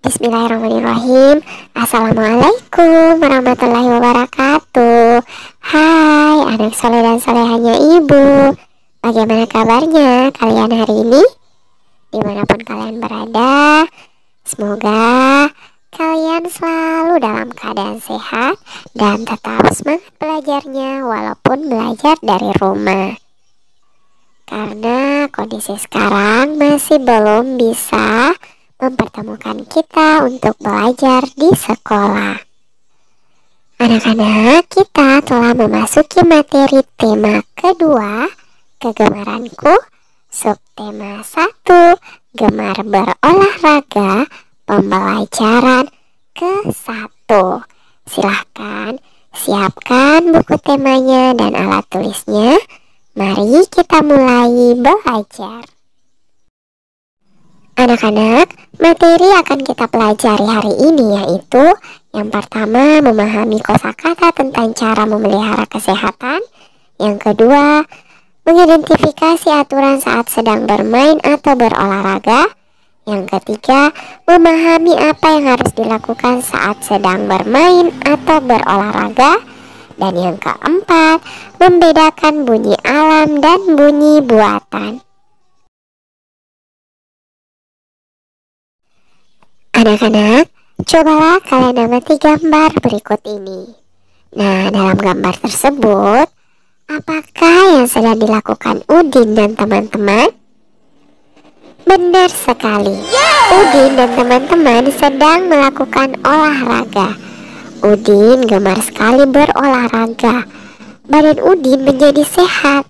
Bismillahirrahmanirrahim. Assalamualaikum warahmatullahi wabarakatuh. Hai anak soleh dan solehanya ibu. Bagaimana kabarnya kalian hari ini? Dimanapun kalian berada, semoga kalian selalu dalam keadaan sehat dan tetap semangat belajarnya walaupun belajar dari rumah. Karena kondisi sekarang masih belum bisa mempertemukan kita untuk belajar di sekolah. Anak-anak, kita telah memasuki materi tema kedua, kegemaranku, subtema 1, gemar berolahraga, pembelajaran ke-1. Silahkan siapkan buku temanya dan alat tulisnya. Mari kita mulai belajar. Anak-anak, materi akan kita pelajari hari ini yaitu yang pertama, memahami kosakata tentang cara memelihara kesehatan. Yang kedua, mengidentifikasi aturan saat sedang bermain atau berolahraga. Yang ketiga, memahami apa yang harus dilakukan saat sedang bermain atau berolahraga. Dan yang keempat, membedakan bunyi alam dan bunyi buatan. Anak-anak, cobalah kalian amati gambar berikut ini. Nah, dalam gambar tersebut, apakah yang sedang dilakukan Udin dan teman-teman? Benar sekali, Udin dan teman-teman sedang melakukan olahraga. Udin gemar sekali berolahraga. Badan Udin menjadi sehat.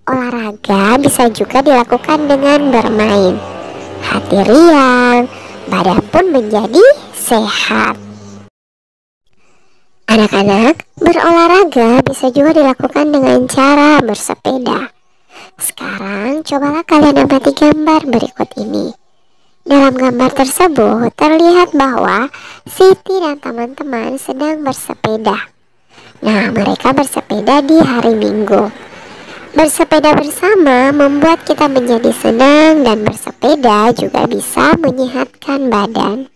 Olahraga bisa juga dilakukan dengan bermain. Hati riang, badan pun menjadi sehat. Anak-anak, berolahraga bisa juga dilakukan dengan cara bersepeda. Sekarang cobalah kalian amati gambar berikut ini. Dalam gambar tersebut terlihat bahwa Siti dan teman-teman sedang bersepeda. Nah, mereka bersepeda di hari Minggu. Bersepeda bersama membuat kita menjadi senang dan bersepeda juga bisa menyehatkan badan.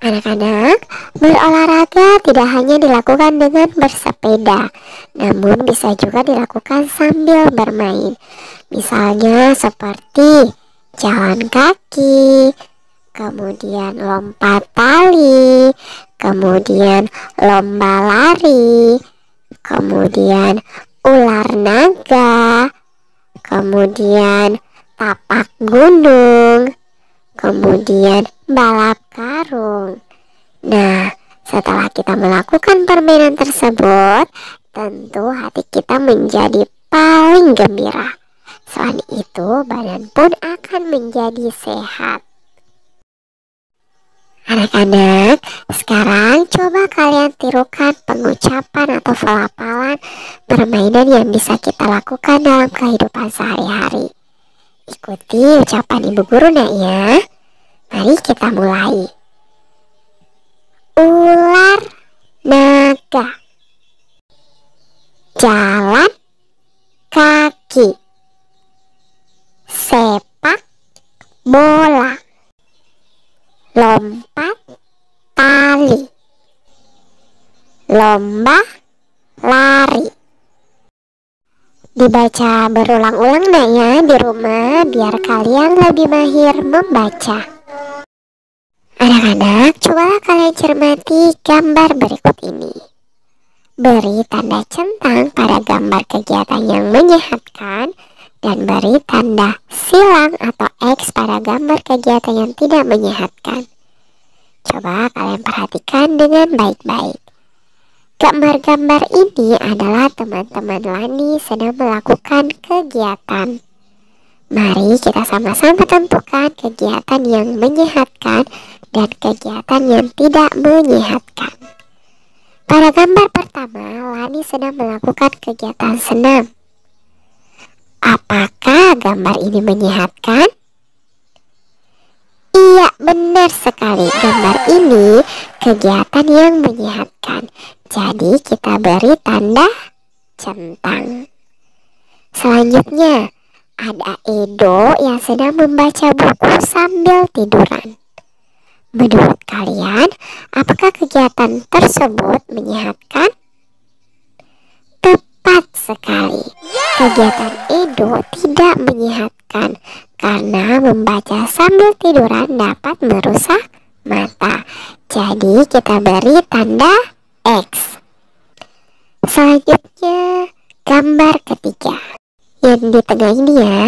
Anak-anak, berolahraga tidak hanya dilakukan dengan bersepeda, namun bisa juga dilakukan sambil bermain. Misalnya seperti jalan kaki, kemudian lompat tali, kemudian lomba lari, kemudian ular naga, kemudian tapak gunung, kemudian balap karung. Nah, setelah kita melakukan permainan tersebut, tentu hati kita menjadi paling gembira. Selain itu, badan pun akan menjadi sehat. Anak-anak, sekarang coba kalian tirukan pengucapan atau pelafalan permainan yang bisa kita lakukan dalam kehidupan sehari-hari. Ikuti ucapan ibu guru nak ya. Mari kita mulai. Ular naga, jalan kaki, sepak bola, lompat tali, lomba lari. Dibaca berulang-ulang nak ya di rumah biar kalian lebih mahir membaca. Anak-anak, cobalah kalian cermati gambar berikut ini. Beri tanda centang pada gambar kegiatan yang menyehatkan dan beri tanda silang atau X pada gambar kegiatan yang tidak menyehatkan. Coba kalian perhatikan dengan baik-baik. Gambar-gambar ini adalah teman-teman Lani sedang melakukan kegiatan. Mari kita sama-sama tentukan kegiatan yang menyehatkan dan kegiatan yang tidak menyehatkan. Pada gambar pertama, Lani sedang melakukan kegiatan senam. Apakah gambar ini menyehatkan? Iya, benar sekali. Gambar ini kegiatan yang menyehatkan. Jadi kita beri tanda centang. Selanjutnya, ada Edo yang sedang membaca buku sambil tiduran. Menurut kalian, apakah kegiatan tersebut menyehatkan? Tepat sekali. Kegiatan Edo tidak menyehatkan karena membaca sambil tiduran dapat merusak mata. Jadi kita beri tanda X. Selanjutnya, gambar ketiga. Yang di tengah ini ya,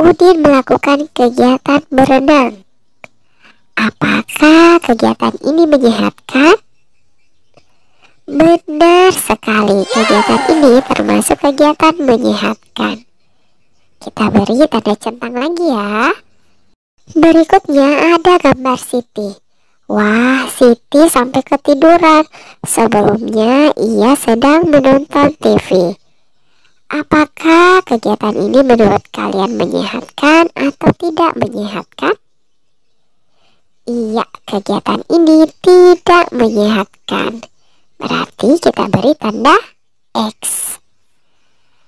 Udin melakukan kegiatan berenang. Apakah kegiatan ini menyehatkan? Benar sekali, kegiatan ini termasuk kegiatan menyehatkan. Kita beri tanda centang lagi ya. Berikutnya ada gambar Siti. Wah, Siti sampai ketiduran. Sebelumnya ia sedang menonton TV. Apakah kegiatan ini menurut kalian menyehatkan atau tidak menyehatkan? Iya, kegiatan ini tidak menyehatkan. Berarti kita beri tanda X.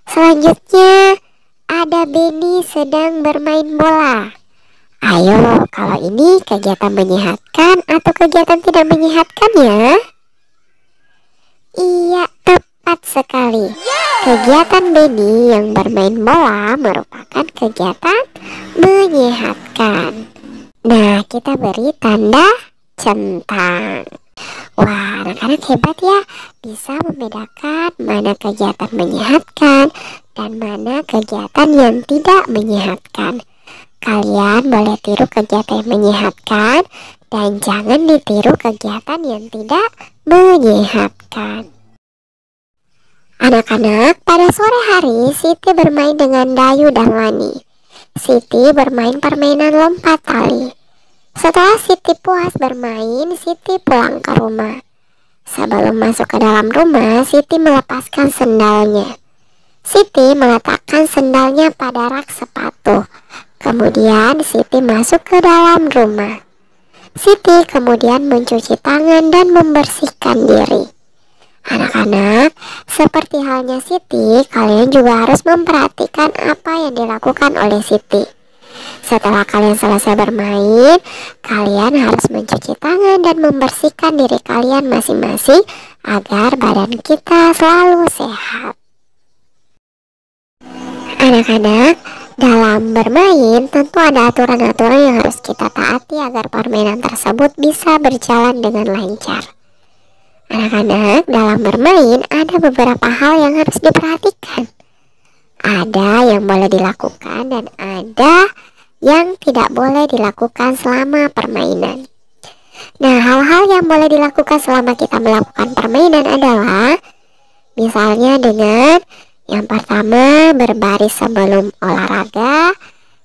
Selanjutnya ada Benny sedang bermain bola. Ayo, kalau ini kegiatan menyehatkan atau kegiatan tidak menyehatkan ya? Iya, tepat sekali. Kegiatan Benny yang bermain bola merupakan kegiatan menyehatkan. Nah, kita beri tanda centang. Wah, anak-anak hebat ya, bisa membedakan mana kegiatan menyehatkan dan mana kegiatan yang tidak menyehatkan. Kalian boleh tiru kegiatan yang menyehatkan dan jangan ditiru kegiatan yang tidak menyehatkan. Anak-anak, pada sore hari Siti bermain dengan Dayu dan Lani. Siti bermain permainan lompat tali. Setelah Siti puas bermain, Siti pulang ke rumah. Sebelum masuk ke dalam rumah, Siti melepaskan sendalnya. Siti meletakkan sendalnya pada rak sepatu. Kemudian Siti masuk ke dalam rumah. Siti kemudian mencuci tangan dan membersihkan diri. Anak-anak, seperti halnya Siti, kalian juga harus memperhatikan apa yang dilakukan oleh Siti. Setelah kalian selesai bermain, kalian harus mencuci tangan dan membersihkan diri kalian masing-masing agar badan kita selalu sehat. Anak-anak, dalam bermain tentu ada aturan-aturan yang harus kita taati agar permainan tersebut bisa berjalan dengan lancar. Anak-anak, dalam bermain ada beberapa hal yang harus diperhatikan. Ada yang boleh dilakukan dan ada yang tidak boleh dilakukan selama permainan. Nah, hal-hal yang boleh dilakukan selama kita melakukan permainan adalah misalnya dengan yang pertama berbaris sebelum olahraga,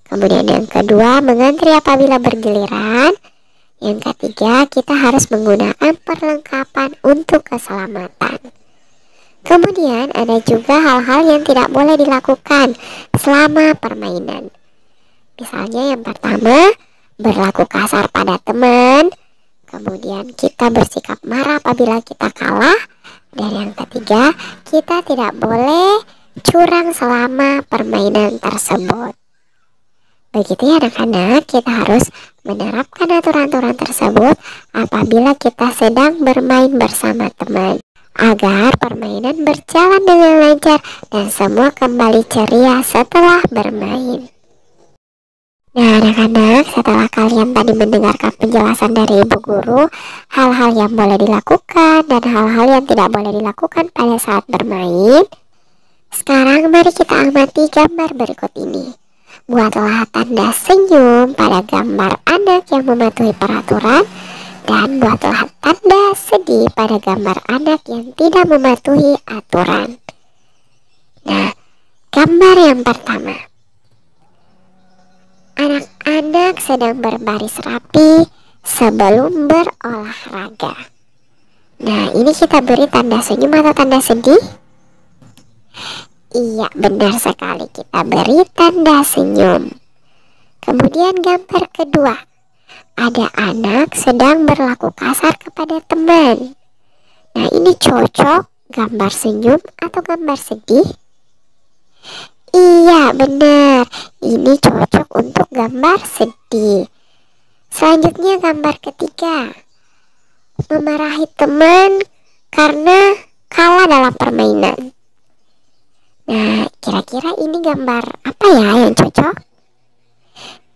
kemudian yang kedua mengantri apabila bergiliran, yang ketiga kita harus menggunakan perlengkapan untuk keselamatan. Kemudian ada juga hal-hal yang tidak boleh dilakukan selama permainan. Misalnya yang pertama, berlaku kasar pada teman. Kemudian kita bersikap marah apabila kita kalah. Dan yang ketiga, kita tidak boleh curang selama permainan tersebut. Begitu ya anak-anak, kita harus menerapkan aturan-aturan tersebut apabila kita sedang bermain bersama teman, agar permainan berjalan dengan lancar dan semua kembali ceria setelah bermain. Nah anak-anak, setelah kalian tadi mendengarkan penjelasan dari ibu guru, hal-hal yang boleh dilakukan dan hal-hal yang tidak boleh dilakukan pada saat bermain, sekarang mari kita amati gambar berikut ini. Buatlah tanda senyum pada gambar anak yang mematuhi peraturan dan buatlah tanda sedih pada gambar anak yang tidak mematuhi aturan. Nah, gambar yang pertama. Anak-anak sedang berbaris rapi sebelum berolahraga. Nah, ini kita beri tanda senyum atau tanda sedih? Iya, benar sekali, kita beri tanda senyum. Kemudian gambar kedua. Ada anak sedang berlaku kasar kepada teman. Nah, ini cocok gambar senyum atau gambar sedih? Iya, benar. Ini cocok untuk gambar sedih. Selanjutnya gambar ketiga, memarahi teman karena kalah dalam permainan. Nah, kira-kira ini gambar apa ya yang cocok?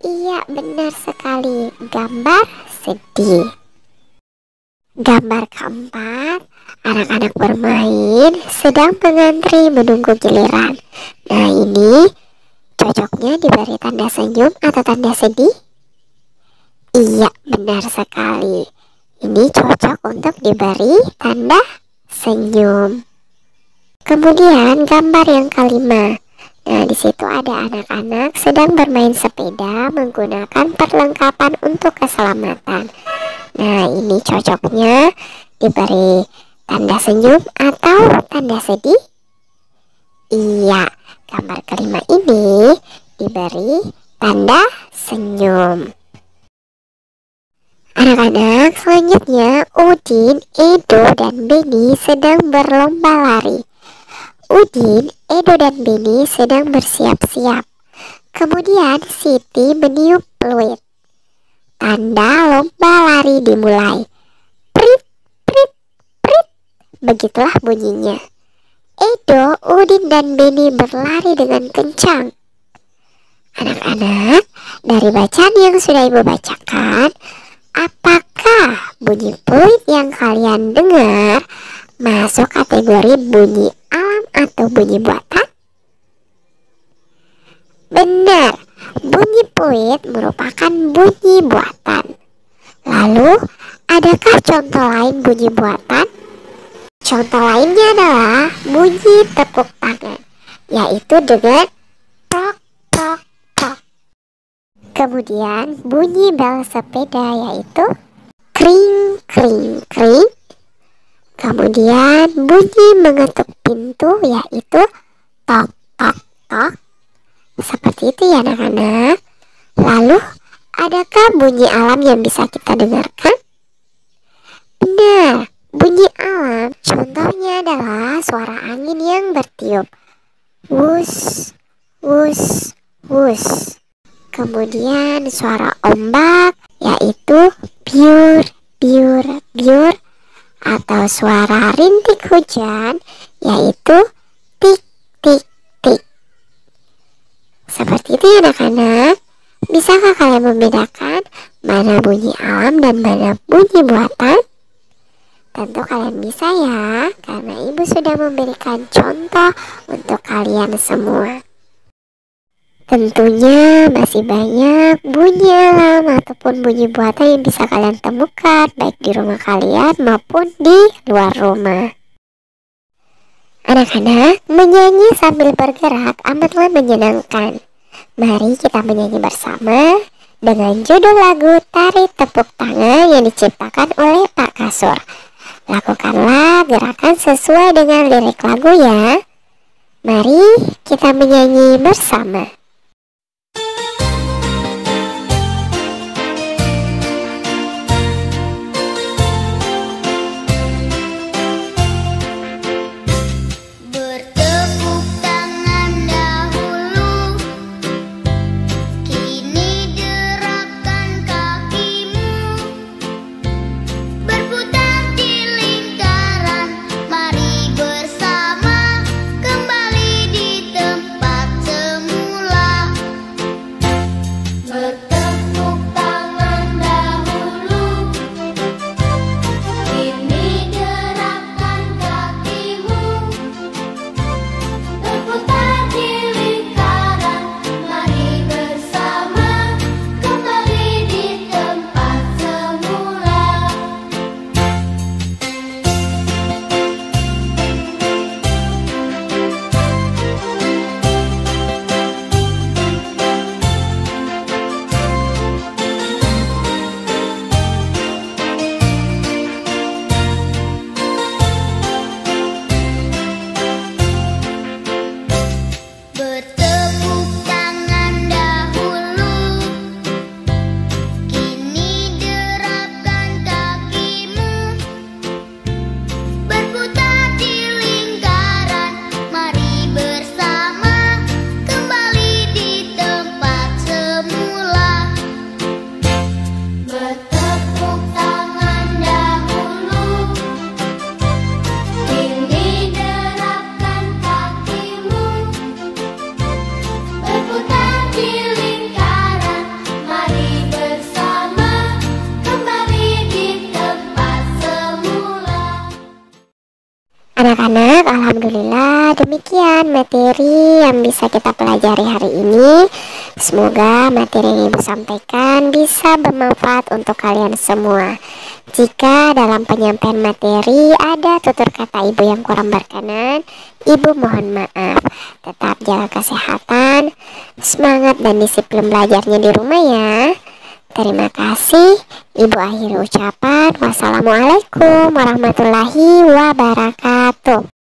Iya, benar sekali, gambar sedih. Gambar keempat, anak-anak bermain sedang mengantri menunggu giliran. Nah, ini cocoknya diberi tanda senyum atau tanda sedih? Iya, benar sekali. Ini cocok untuk diberi tanda senyum. Kemudian gambar yang kelima. Nah, di situ ada anak-anak sedang bermain sepeda menggunakan perlengkapan untuk keselamatan. Nah, ini cocoknya diberi tanda senyum atau tanda sedih? Iya, gambar kelima ini diberi tanda senyum. Anak-anak, selanjutnya Udin, Edo, dan Beni sedang berlomba lari. Udin, Edo, dan Beni sedang bersiap-siap. Kemudian Siti meniup peluit. Tanda lomba lari dimulai. Prit, prit, prit. Begitulah bunyinya. Edo, Udin, dan Beni berlari dengan kencang. Anak-anak, dari bacaan yang sudah Ibu bacakan, apakah bunyi peluit yang kalian dengar masuk kategori bunyi alam atau bunyi buatan? Benar, bunyi peluit merupakan bunyi buatan. Lalu, adakah contoh lain bunyi buatan? Contoh lainnya adalah bunyi tepuk tangan, yaitu dengan tok, tok, tok. Kemudian bunyi bel sepeda, yaitu kring, kring, kring. Kemudian bunyi mengetuk pintu, yaitu tok, tok, tok. Seperti itu ya anak-anak. Lalu, adakah bunyi alam yang bisa kita dengarkan? Benar, bunyi alam contohnya adalah suara angin yang bertiup. Wus, wus, wus. Kemudian suara ombak, yaitu biur, biur, biur. Atau suara rintik hujan, yaitu tik, tik, tik. Seperti itu ya anak-anak. Bisakah kalian membedakan mana bunyi alam dan mana bunyi buatan? Tentu kalian bisa ya, karena Ibu sudah memberikan contoh untuk kalian semua. Tentunya masih banyak bunyi alam ataupun bunyi buatan yang bisa kalian temukan baik di rumah kalian maupun di luar rumah. Anak-anak, menyanyi sambil bergerak amatlah menyenangkan. Mari kita menyanyi bersama dengan judul lagu Tari Tepuk Tangan yang diciptakan oleh Pak Kasur. Lakukanlah gerakan sesuai dengan lirik lagu ya. Mari kita menyanyi bersama. Mari bersama kembali di tempat semula. Bertepuk tangan dahulu, tinggi derapkan kakimu, berputar di lingkaran, mari bersama kembali di tempat semula. Anak-anak, alhamdulillah demikian materi yang bisa kita pelajari hari ini. Semoga materi yang Ibu sampaikan bisa bermanfaat untuk kalian semua. Jika dalam penyampaian materi ada tutur kata Ibu yang kurang berkenan, Ibu mohon maaf. Tetap jaga kesehatan, semangat dan disiplin belajarnya di rumah ya. Terima kasih. Ibu akhiri ucapan. Wassalamualaikum warahmatullahi wabarakatuh.